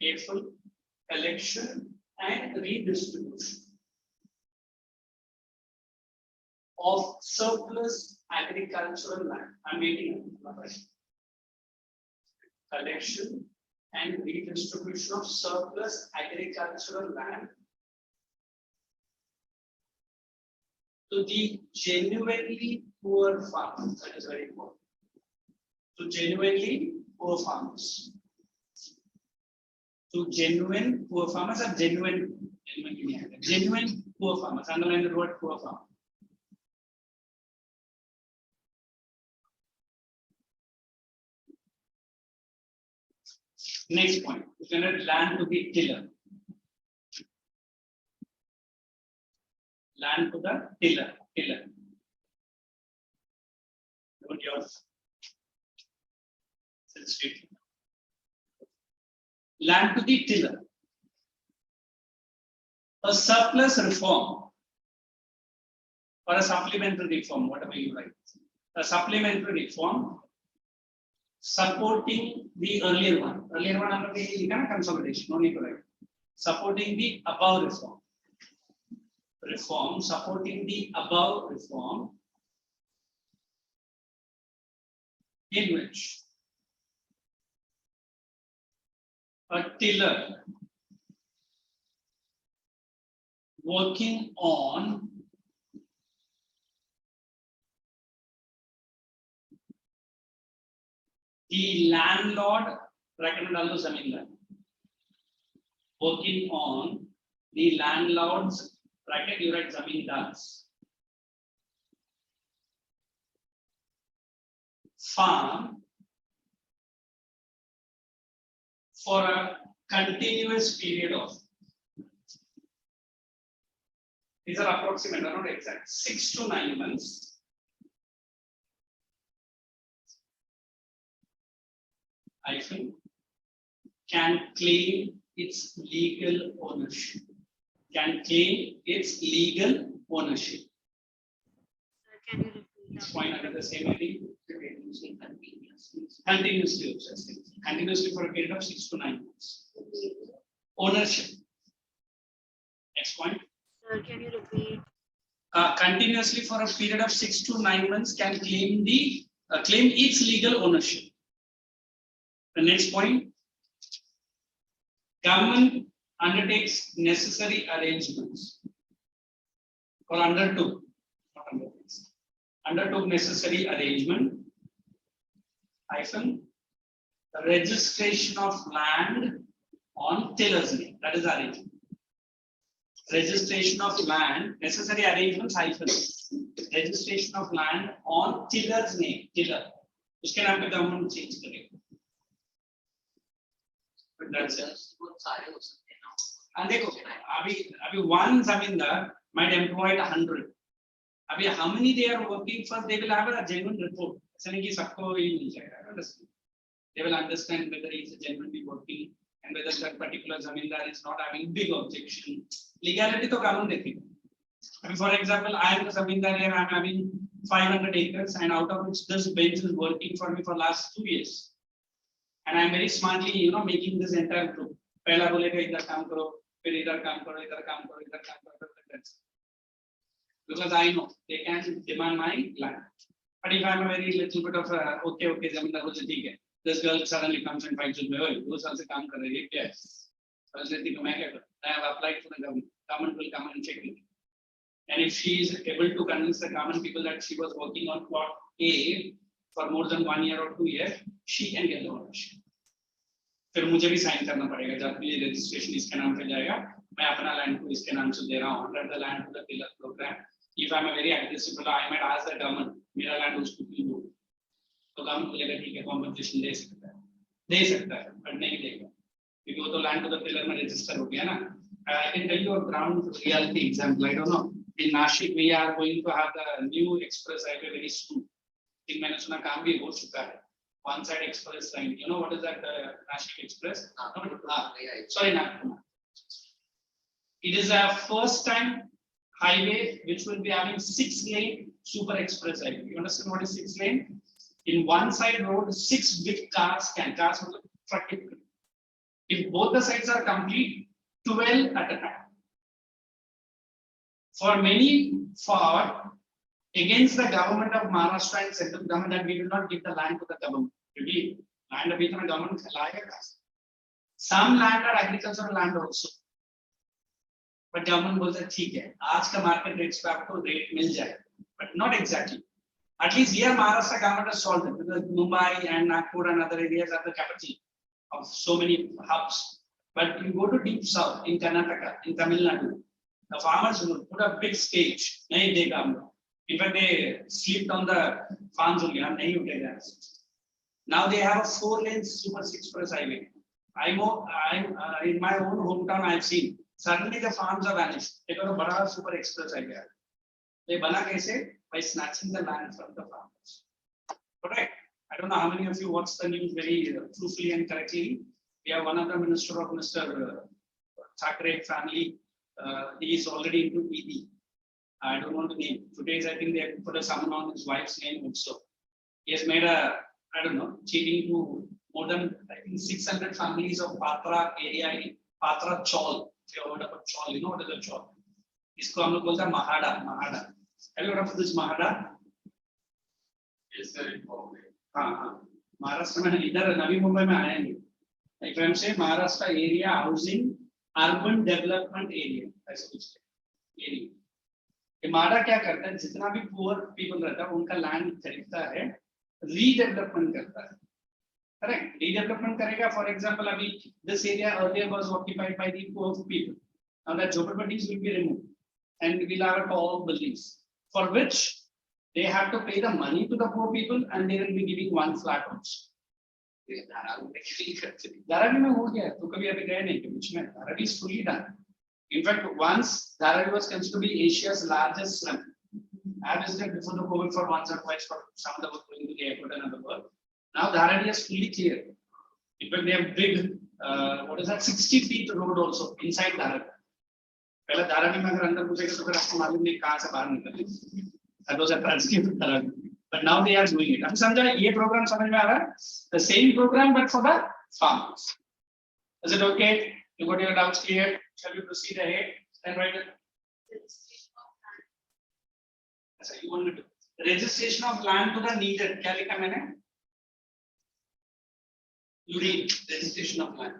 Careful. Collection and redistribution of surplus agricultural land. I'm waiting. Collection and redistribution of surplus agricultural land to the genuinely poor farmers. That is very important. To genuinely poor farmers. To genuine poor farmers or genuine poor farmers. Underline the word poor farmer. Next point, you cannot land to the tiller. Land to the tiller. What yours? Land to the tiller. A surplus reform or a supplementary reform, whatever you write. A supplementary reform supporting the earlier one. Earlier one under the consolidation, no need to write. Supporting the above reform. Reform supporting the above reform in which a tiller working on the landlord working on the landlord's bracket you write zamindars farm for a continuous period of, these are approximate, not exact, 6 to 9 months. I think can claim its legal ownership. Can claim its legal ownership. Sir, can you repeat This that? point under the same heading. Continuously, continuously for a period of 6 to 9 months. Ownership. Next point. Sir, can you repeat? Continuously for a period of 6 to 9 months can claim the claim its legal ownership. The next point. Government undertakes necessary arrangements or undertook, not undertakes, undertook necessary arrangement hyphen registration of land on tiller's name. That is arrangement. Registration of land, necessary arrangements hyphen registration of land on tiller's name. Tiller. उसके नाम पे government change करेगा. But that's it. बहुत सारे हो सकते हैं ना. And देखो अभी one zamindar might employ 100. अभी how many they are working for, they will have a genuine report. ऐसा नहीं कि सबको ही मिल जाएगा. They will understand whether he is genuinely working and whether that particular zamindar is not having big objection. Legality to कानून देखेगा. For example, I am the zamindar here. I am having 500 acres, and out of which this bench is working for me for last 2 years. And I am very smartly, making this entire group. पहला बोलेगा इधर काम करो, फिर इधर काम करो, इधर काम करो, इधर काम करो. Because I know they can demand my land. But if I am a very little bit of okay, zamindar बोलते ठीक है. This girl suddenly comes and finds with me. Oh, दो साल से काम कर रही है. Yes. I was thinking, मैं क्या करूँ? I have applied for the government. Government will come and check me. And if she is able to convince the common people that she was working on plot A for more than 1 year or 2 years, she can get the ownership. फिर मुझे भी sign करना पड़ेगा. जब भी registration इसके नाम पे जाएगा, मैं अपना लैंड को इसके नाम से दे रहा हूँ. Under the land to the tiller program. If I am a very aggressive fellow, I might ask the government, मेरा लैंड उसको क्यों दो? तो government बोलेगा ठीक है, compensation दे सकता है, but नहीं देगा. क्योंकि वो तो land to the tiller में register हो गया ना. I can tell you a ground reality example. I don't know. In Nashik, we are going to have the new express highway very soon. In मैंने सुना काम भी हो चुका है. One side express line. You know what is that Nashik express? Sorry, Nagpur. It is a first time highway which will be having 6-lane super express highway. You understand what is 6-lane? In one side road, 6 big cars can pass. If both the sides are complete, 12 at a time. For many fought against the government of Maharashtra and central government that we will not give the land to the government. Really, land abhi to government khalayega. Some land are agricultural land also. But government बोलता है ठीक है, आज का market rates पे आपको rate मिल जाए. But not exactly. At least here Maharashtra government has solved it because Mumbai and Nagpur and other areas are the capital of so many hubs. But you go to deep south in Karnataka, in Tamil Nadu, the farmers will put a big stage. In fact, they slept on the farms only. Now they have a 4-lane super express highway. In my own hometown, I have seen. Suddenly the farms are vanished. They got a bada super express highway. They bana kaise? By snatching the land from the farmers. Correct? I don't know how many of you watch the news very truthfully and correctly. We have one of the minister of Mr. Thackeray family. He is already into ED. I don't want to name. Today, I think they have put a summon on his wife's name also. He has made cheating to more than, I think, 600 families of Patra area, Patra Chaul. If you have heard about Chaul, you know what is a Chaul? Isko hum log bolte hain Mahada. Have you heard of this Mahada? Yes, sir. Maharashtra में इधर नवी मुंबई में आया नहीं. If I am saying Maharashtra area housing urban development area, ऐसा कुछ area. ये माडा क्या करता है? जितना भी poor people रहता है, उनका land खरीदता है, redevelopment करता है. Correct? Redevelopment करेगा. For example, अभी this area earlier was occupied by the poor people. Now that jhoppadis will be removed, and we'll have tall buildings, for which they have to pay the money to the poor people, and they will be giving one flat also. Dharavi में हो गया, तो कभी अभी गए नहीं के बीच में. Dharavi is fully done. In fact, once Dharavi was considered to be Asia's largest slum. I visited before the COVID for once or twice for some of the work going to the airport and other work. Now Dharavi is fully cleared. In fact, they have big, 60 feet road also inside Dharavi. पहले Dharavi में अगर अंदर घुसेगा तो फिर आपको मालूम नहीं कहाँ से बाहर निकलेगा. That was a tragedy for Dharavi. But now they are doing it. अब समझा ये program समझ में आ रहा है? The same program but for the farmers. Is it okay? You got your doubts clear? Shall we proceed ahead? Stand right. So you want to do registration of land to the needed. क्या लिखा मैंने? You read registration of land.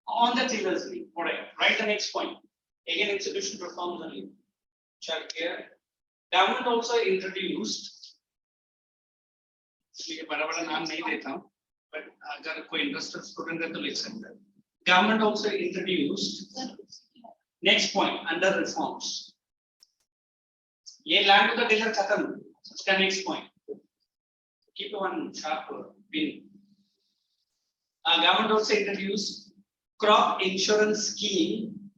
On the tiller's leave. Alright, write the next point. Again, institution performs the leave. Check here. Government also introduced. बड़ा नाम नहीं देता हूँ, but अगर कोई इंटरेस्टेड स्टूडेंट है तो लिख सकता है. Government also introduced. Next point under reforms. ये land to the tiller खत्म. उसका next point. Keep one sharp pin. Government also introduced crop insurance scheme.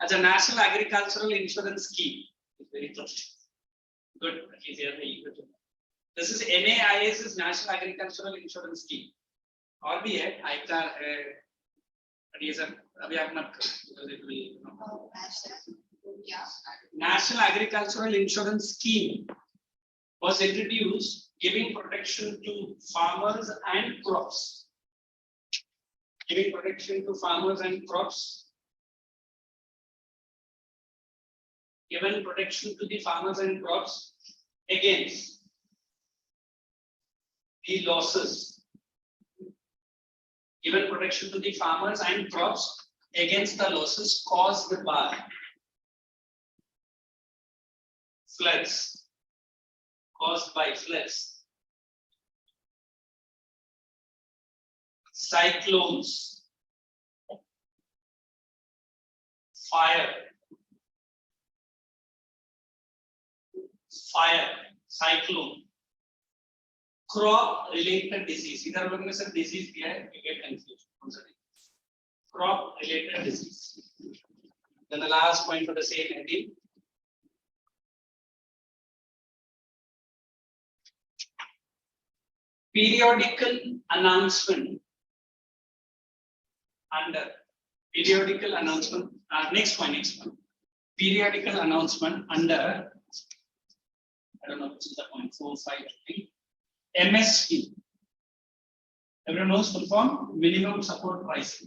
As a national agricultural insurance scheme. It's very interesting. Good. At least here this is NAIS's National Agricultural Insurance Scheme. और भी है आयकर है. ये सब अभी आप मत करो. National Agricultural Insurance Scheme was introduced, giving protection to farmers and crops. Giving protection to farmers and crops. Given protection to the farmers and crops against the losses. Given protection to the farmers and crops against the losses caused by floods. Caused by floods, cyclones, fire, cyclone, crop related disease. इधर लोग ने सब disease दिया है, you get confused. Crop related disease. Then the last point for the same heading. Periodical announcement under periodical announcement. Next point. Periodical announcement under. I don't know which is the point. 4, 5, 3. MSP. Everyone knows full form. Minimum support price.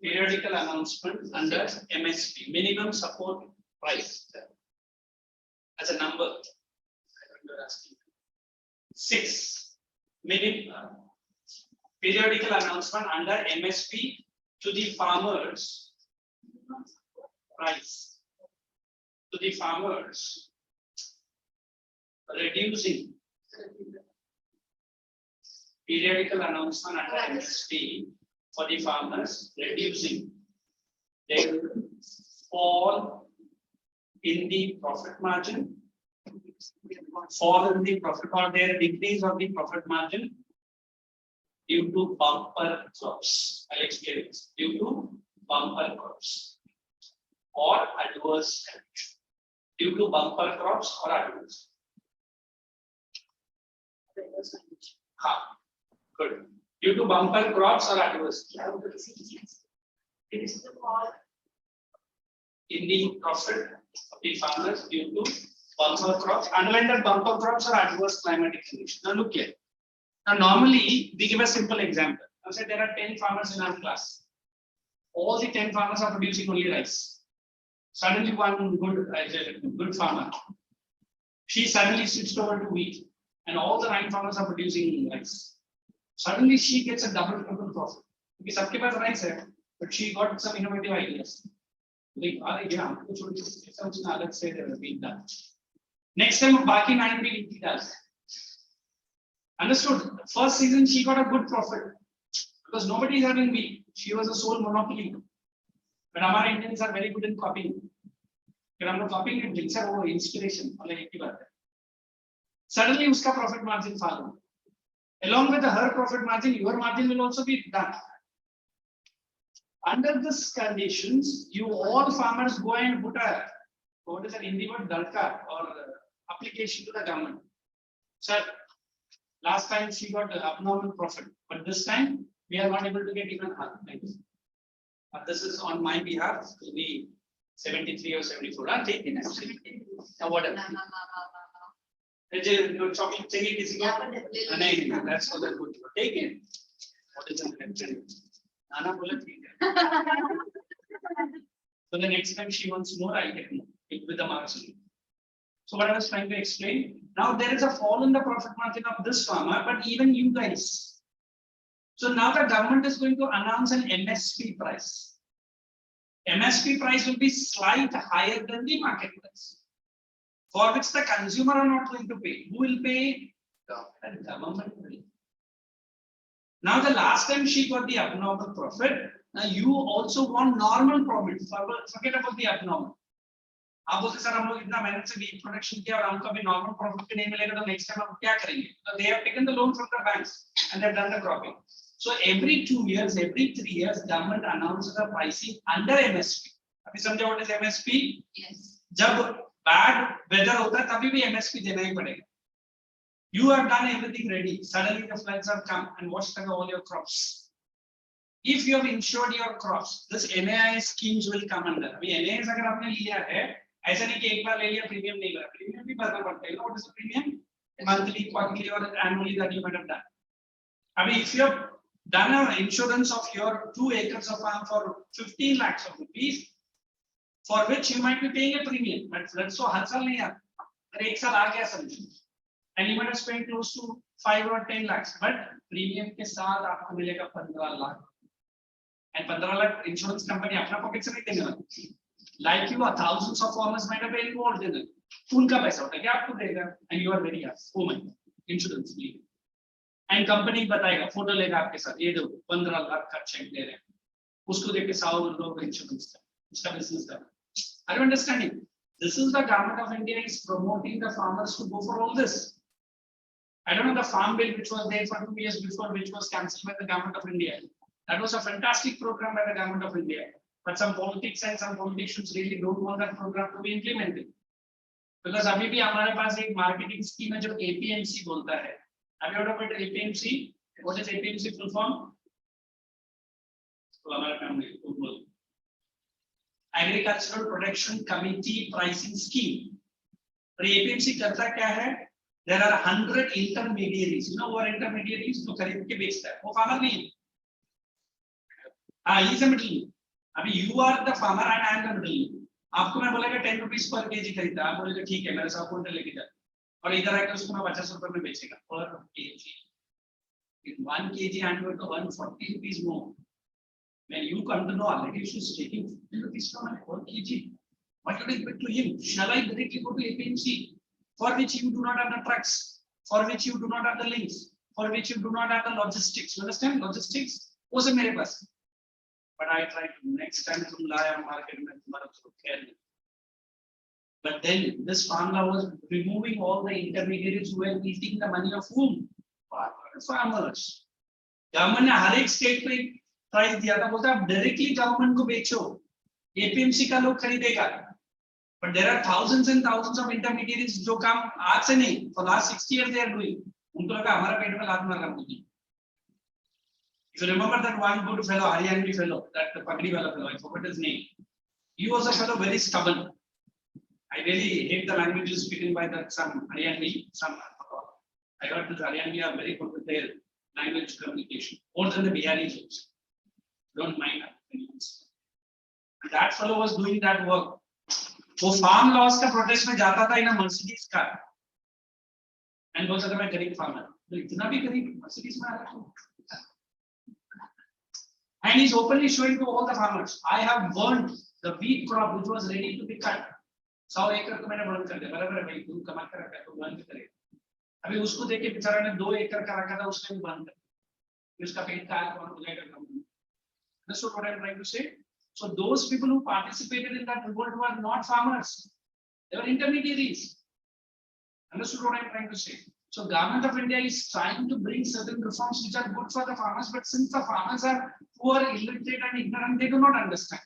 Periodical announcement under MSP. Minimum support price. As a number. I don't know. 6. Periodical announcement under MSP to the farmers price. To the farmers reducing. Periodical announcement under MSP for the farmers reducing their fall in the profit margin. Fall in the profit or their decrease of the profit margin due to bumper crops. I'll explain this. Due to bumper crops or adverse health. Due to bumper crops or adverse. Good. Due to bumper crops or adverse. It is the fall in the profit of the farmers due to bumper crops. Underline that bumper crops are adverse climatic conditions. Now look here. Now normally we give a simple example. Now say there are 10 farmers in our class. All the 10 farmers are producing only rice. Suddenly one good farmer, she suddenly switched over to wheat, and all the 9 farmers are producing rice. Suddenly she gets a double profit. Because सबके पास rice है, but she got some innovative ideas. Like, yeah, let's say there has been done. Next time, बाकी 9 भी does. Understood? First season she got a good profit because nobody is having wheat. She was a sole monopoly. But our Indians are very good in copying. If हम लोग copying it, जिनसे वो inspiration वाला एक ही बात है. Suddenly उसका profit margin fall. Along with her profit margin, your margin will also be done. Under these conditions, you all farmers go and put a what is an Hindi word dalka or application to the government. Sir, last time she got abnormal profit, but this time we are not able to get even half. This is on my behalf to be 73 or 74. Take it. Whatever. Chocolate चाहिए किसी को? नहीं, that's for the good. Take it. What is the Nana बोला ठीक है. So the next time she wants more, I'll get more with the marks. So what I was trying to explain, Now there is a fall in the profit margin of this farmer, but even you guys. So now the government is going to announce an MSP price. MSP price will be slightly higher than the market price, for which the consumer are not going to pay. Who will pay? The government will. Now the last time she got the abnormal profit, now you also want normal profit. Forget about the abnormal. आप बोलते sir हम लोग इतना मेहनत से wheat production किया और हमको अभी नॉर्मल प्रॉफिट नहीं मिलेगा तो नेक्स्ट टाइम हम क्या करेंगे? So they have taken the loan from the banks and they have done the cropping. So every 2 years, every 3 years, government announces the pricing under MSP. अभी समझा what is MSP? Yes. जब bad weather होता है तभी भी MSP देना ही पड़ेगा. You have done everything ready. Suddenly the floods have come and washed away all your crops. If you have insured your crops, this NAI schemes will come under. अभी NAI अगर आपने लिया है, ऐसा नहीं कि एक बार ले लिया प्रीमियम नहीं भरा, प्रीमियम भी भरना पड़ता है. What is the premium? Monthly, quarterly, or annually that you might have done. I mean, if you have done an insurance of your 2 acres of farm for 15 lakhs of rupees, for which you might be paying a premium, but that's so हर साल नहीं आता. अरे एक साल आ गया समझो, and you might have spent close to 5 or 10 lakhs, but premium के साथ आपको मिलेगा 15 lakh. And 15 lakh insurance company अपना पॉकेट से नहीं देने वाली. Like you, thousands of farmers might have been involved in it. उनका पैसा होता है क्या आपको देगा? And you are very happy. Oh my God, insurance please. And company बताएगा, फोटो लेगा आपके साथ, ये दो 15 लाख का चेक दे रहे हैं, उसको देके 100 लोग इंश्योरेंस का, उसका बिजनेस का. Are you understanding? This is the government of India is promoting the farmers to go for all this. I don't know the farm bill which was there for 2 years before, which was cancelled by the government of India. That was a fantastic program by the government of India. But some politics and some politicians really don't want that program to be implemented. Because अभी भी हमारे पास एक marketing scheme है जो APMC बोलता है. Have you heard of it? APMC? What is APMC full form? तो हमारे काम में Agricultural Production Committee Pricing Scheme. और APMC करता क्या है? There are 100 intermediaries. You know who are intermediaries? जो खरीद के बेचता है. वो farmer नहीं है. He is a middleman. अभी you are the farmer and I am the middleman. आपको मैं बोलेगा 10 rupees per kg खरीदता, आप बोलेगा ठीक है मेरे साथ क्विंटल लेके जा, और इधर आकर उसको मैं 50 रुपए में बेचेगा per kg. In 1 kg and with 140 rupees more. When you come to know already she is taking 50 rupees from per kg. What should I give it to him? Shall I directly go to APMC, for which you do not have the trucks, for which you do not have the links, for which you do not have the logistics? You understand logistics? वो सब मेरे पास. But I try to next time to lie on market में तुम्हारा तो खेल. But then this farm law was removing all the intermediaries who were eating the money of whom? Farmers. Government ने हर एक state पे प्राइस दिया था, बोलता है डायरेक्टली गवर्नमेंट को बेचो, एपीएमसी का लोग खरीदेगा. But there are thousands and thousands of intermediaries जो काम आज से नहीं, for last 60 years they are doing. उनको लगा हमारा पेट में लात मारना मुझे. If you remember that one good fellow, Haryanvi fellow, that Pagdi wala fellow, I forgot his name. He was a fellow very stubborn. I really hate the languages spoken by that some Haryanvi, some. I heard that Haryanvi are very good with their language communication, more than the Biharis also. Don't mind that. And that fellow was doing that work. वो farm laws का protest में जाता था इन Mercedes car. And बोलता था मैं गरीब farmer. तो इतना भी गरीब Mercedes में आ रहा हूँ. And he's openly showing to all the farmers, I have burnt the wheat crop which was ready to be cut. 100 एकड़ तो मैंने burn कर दिया, बराबर है भाई, तू कमा कर रखा है तो burn करेगा. अभी उसको देख के बेचारा ने 2 एकड़ का रखा था, उसने भी burn कर दिया. उसका पेट का कौन हो जाएगा? That's what I'm trying to say. So those people who participated in that revolt were not farmers; they were intermediaries. Understood what I'm trying to say? So government of India is trying to bring certain reforms which are good for the farmers, but since the farmers are poor, illiterate and ignorant, they do not understand.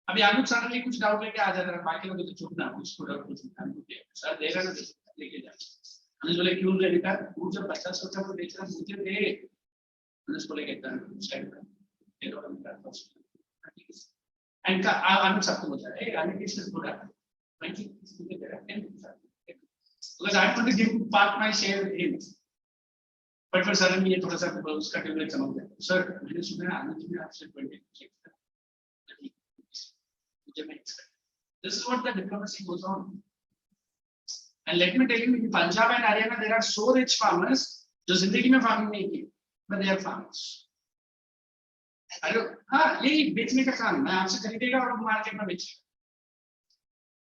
अभी आलू suddenly कुछ doubt लेके आ जाता है, बाकी लोग तो चुप ना, उसको डाउट कुछ सर देगा ना लेके जा. अनुज बोले क्यों ले बेटा, तू जब 50 रुपए को बेच रहा है मुझे दे. अनुज बोले कहता है स्टैंड ये लो मेरा फर्स्ट. एंड का अनुज सबको बोलता है ए आने की इस पूरा 20 रुपए दे रहा है. Because I want to give part my share with him. But for suddenly ये थोड़ा सा उसका टेबल चमक गया. Sir, मैंने सुना आनंद जी ने आपसे 20 check किया. मुझे मैं expect. This is what the diplomacy goes on. And let me tell you, in Punjab and Haryana, there are so rich farmers जो जिंदगी में farming नहीं की, but they are farmers. अरे हाँ, यही बेचने का काम, मैं आपसे खरीदेगा और मार्केट में बेचेगा.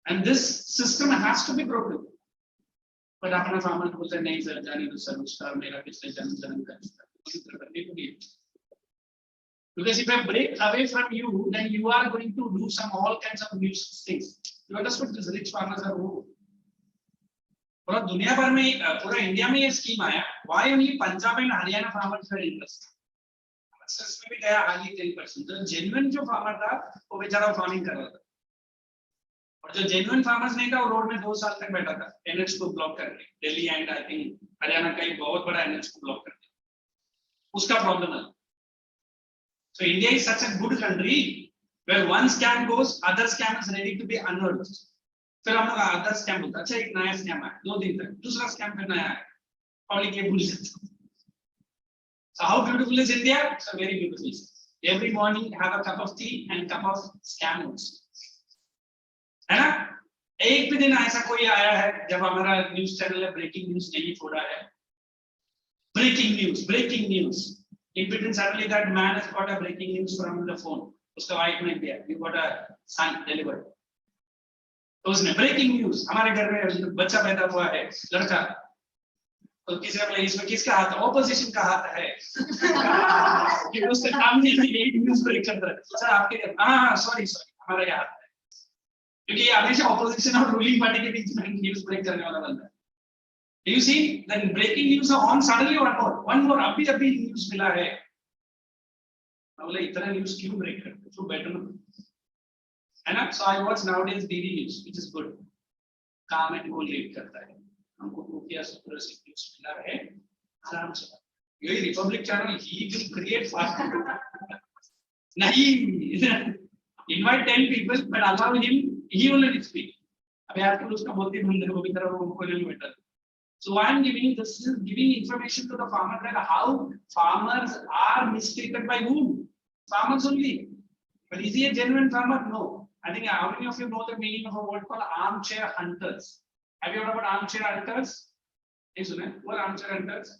And this system has to be broken. But अपना farmer बोलते हैं नहीं सर, जाने दो सर, उसका मेरा पिछले जन्म का करने को भी. Because if I break away from you, then you are going to do some all kinds of new things. You understand? These rich farmers are who? पूरा दुनिया भर में, पूरा इंडिया में ये स्कीम आया. Why only Punjab and Haryana farmers are interested? Success में भी गया हाल ही 10%. जो जेन्युइन जो फार्मर था, वो बेचारा फार्मिंग कर रहा था. और जो जेन्युइन फार्मर्स नहीं था, वो रोड में 2 साल तक बैठा था, एनएच को ब्लॉक करके. Delhi and I think Haryana का एक बहुत बड़ा एनएच को ब्लॉक करके. उसका प्रॉब्लम है. So India is such a good country where one scam goes, other scam is ready to be unearthed. फिर हम लोग other scam बोलते हैं, अच्छा एक नया scam आया, 2 दिन तक, दूसरा scam फिर नया आया, पब्लिक ये भूल जाता. So how beautiful is India? It's a very beautiful. Every morning have a cup of tea and cup of scam notes. है ना? एक भी दिन ऐसा कोई आया है जब हमारा न्यूज चैनल है ब्रेकिंग न्यूज नहीं छोड़ा है. Breaking news. In between suddenly that man has got a breaking news from the phone. उसका वाइफ ने दिया, you got a son delivered. तो उसने breaking news, हमारे घर में बच्चा पैदा हुआ है, लड़का. तो किसी ने बोला इसमें किसका हाथ है? ऑपोजिशन का हाथ है. कि उसके काम नहीं है, एक न्यूज ब्रेक कर रहा है. सर आपके घर, हाँ सॉरी हमारा ये हाथ है. क्योंकि ये हमेशा ऑपोजिशन और रूलिंग पार्टी के बीच में न्यूज ब्रेक करने वाला बंदा है. You see, then breaking news are on suddenly one more अभी news मिला है. बोले इतना news क्यों break करते? So better ना. है ना? So I watch nowadays DD news, which is good. काम and goal read करता है. हमको रुपया 17 से news मिला है. आराम से. यही Republic channel he will create fast. नहीं. Invite 10 people, but allow him, he will speak. अबे आपको उसका बोलते बंदे को भी तरह वो कोई नहीं बैठा. So I am giving information to the farmer that how farmers are mistreated by whom? Farmers only. But is he a genuine farmer? No. I think how many of you know the meaning of a word called armchair hunters? Have you heard about armchair hunters? What are armchair hunters?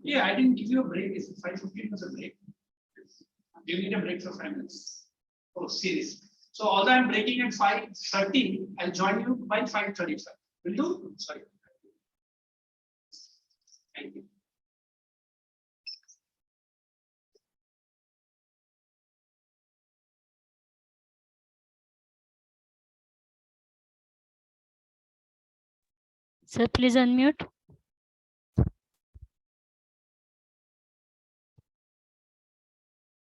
Yeah, I didn't give you a break. It's 5:15 was a break. You need a break for 5 minutes. Oh, serious. So although I'm breaking at 5:30, I'll join you by 5:35. Will do? Sorry. Thank you. Sir, please unmute.